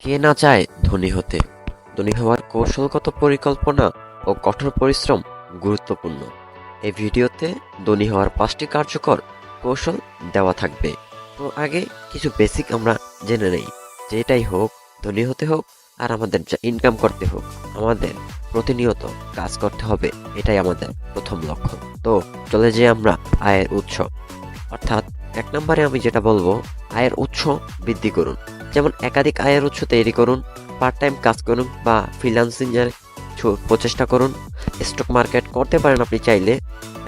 কে না চায় ধনী হতে? ধনী হওয়ার কৌশলগত পরিকল্পনা ও কঠোর পরিশ্রম গুরুত্বপূর্ণ। এই ভিডিওতে ধনী হওয়ার 5টি কার্যকর কৌশল দেওয়া থাকবে। তো আগে কিছু বেসিক আমরা জেনে নেই। যেটাই হোক, ধনী হতে হোক আর আমাদের যা ইনকাম করতে হোক, আমাদের প্রতিনিয়ত কাজ করতে হবে। এটাই আমাদের প্রথম লক্ষ্য। তো চলে যাই আমরা আয়ের উৎস, অর্থাৎ 1 নম্বরে আমি যেটা বলবো, আয়ের উৎস বৃদ্ধি করুন। যেমন একাধিক আয়ের উৎস তৈরি করুন, পার্ট টাইম কাজ করুন বা ফ্রিল্যান্সিং এর প্রচেষ্টা করুন। স্টক মার্কেট করতে পারেন আপনি চাইলে,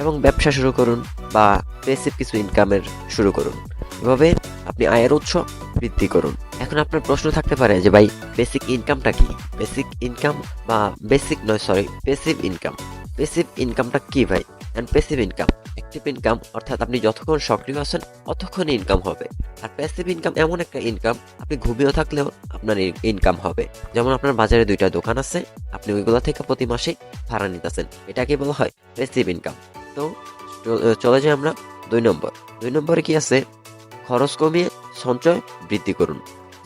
এবং ব্যবসা শুরু করুন বা বেসিক কিছু ইনকামের শুরু করুন। এভাবে আপনি আয়ের উৎস বৃদ্ধি করুন। এখন আপনার প্রশ্ন থাকতে পারে যে ভাই, বেসিক ইনকামটা কি? বেসিক ইনকাম বা প্যাসিভ ইনকাম। প্যাসিভ ইনকামটা কি ভাই? And passive income, active income অর্থাৎ আপনি যতক্ষণ সক্রিয় আছেন ততক্ষণ ইনকাম হবে। আর প্যাসিভ ইনকাম এমন একটা ইনকাম, আপনি ঘুমিয়েও থাকলেও আপনার ইনকাম হবে। যেমন আপনার বাজারে 2টা দোকান আছে, আপনি ওইগুলো থেকে প্রতি মাসে ভাড়া নিতেছেন, এটাকে বলা হয় প্যাসিভ ইনকাম। তো চলে যাই আমরা 2 নম্বরে কি আছে? খরচ কমিয়ে সঞ্চয় বৃদ্ধি করুন।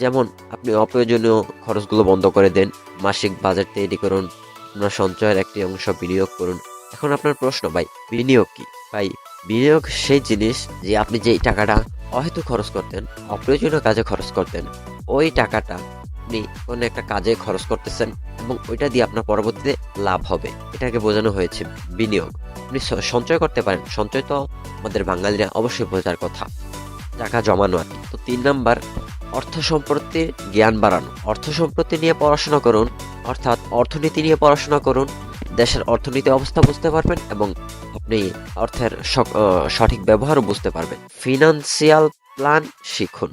যেমন আপনি অপ্রয়োজনীয় খরচগুলো বন্ধ করে দেন, মাসিক বাজেট তৈরি করুন, আপনার সঞ্চয়ের একটি অংশ বিনিয়োগ করুন। এখন আপনার প্রশ্ন, ভাই বিনিয়োগ কি? ভাই, বিনিয়োগ সেই জিনিস যে আপনি যেই টাকাটা অহেতুক খরচ করতেন, অপ্রয়োজনীয় কাজে খরচ করতেন, ওই টাকাটা আপনি কোনো একটা কাজে খরচ করতেছেন এবং ওইটা দিয়ে আপনার পরবর্তীতে লাভ হবে, এটাকে বোঝানো হয়েছে বিনিয়োগ। আপনি সঞ্চয় করতে পারেন, সঞ্চয় তো আমাদের বাঙালিরা অবশ্যই বোঝার কথা, টাকা জমানো আর কি। তো 3 নাম্বার, অর্থ সম্পত্তির জ্ঞান বাড়ানো। অর্থ সম্পত্তি নিয়ে পড়াশোনা করুন, অর্থাৎ অর্থনীতি নিয়ে পড়াশোনা করুন। দেশের অর্থনীতি অবস্থা বুঝতে পারবেন এবং আপনি অর্থের সঠিক ব্যবহারও বুঝতে পারবেন। ফিনান্সিয়াল প্ল্যান শিখুন।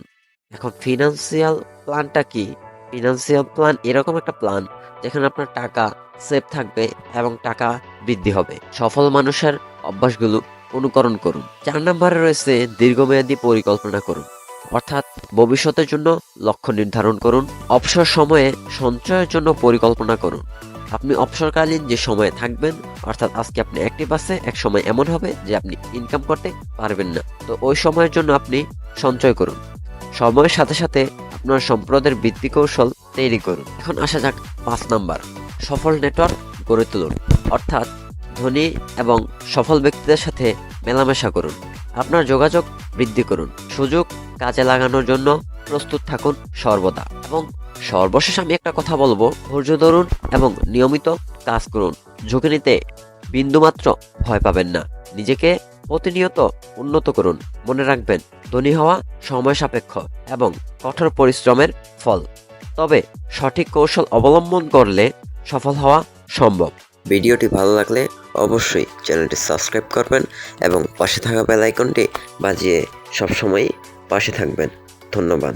এখন ফিনান্সিয়াল প্ল্যানটা কি? ফিনান্সিয়াল প্ল্যান এরকম একটা প্ল্যান যেখানে আপনার টাকা সেভ থাকবে এবং টাকা বৃদ্ধি হবে। সফল মানুষের অভ্যাসগুলো অনুকরণ করুন। 4 নম্বরে রয়েছে দীর্ঘমেয়াদী পরিকল্পনা করুন, অর্থাৎ ভবিষ্যতের জন্য লক্ষ্য নির্ধারণ করুন। অবসর সময়ে সঞ্চয়ের জন্য পরিকল্পনা করুন। আপনি অবসরকালীন যে সময়ে থাকবেন, অর্থাৎ আজকে আপনি অ্যাক্টিভ আছে, এক সময় এমন হবে যে আপনি ইনকাম করতে পারবেন না, তো ওই সময়ের জন্য আপনি সঞ্চয় করুন। সময়ের সাথে সাথে আপনার সম্পদের বৃদ্ধি কৌশল তৈরি করুন। এখন আসা যাক 5 নাম্বার, সফল নেটওয়ার্ক গড়ে তুলুন, অর্থাৎ ধনী এবং সফল ব্যক্তিদের সাথে মেলামেশা করুন। আপনার যোগাযোগ বৃদ্ধি করুন, সুযোগ কাজে লাগানোর জন্য প্রস্তুত থাকুন সর্বদা। এবং সর্বশেষ আমি একটা কথা বলবো, ধৈর্য ধরুন এবং নিয়মিত কাজ করুন। ঝুঁকি নিতে বিন্দুমাত্র ভয় পাবেন না, নিজেকে প্রতিনিয়ত উন্নত করুন। মনে রাখবেন, ধনী হওয়া সময় সাপেক্ষ এবং কঠোর পরিশ্রমের ফল। তবে সঠিক কৌশল অবলম্বন করলে সফল হওয়া সম্ভব। ভিডিওটি ভালো লাগলে অবশ্যই চ্যানেলটি সাবস্ক্রাইব করবেন এবং পাশে থাকা বেল আইকনটি বাজিয়ে সবসময় পাশে থাকবেন। ধন্যবাদ।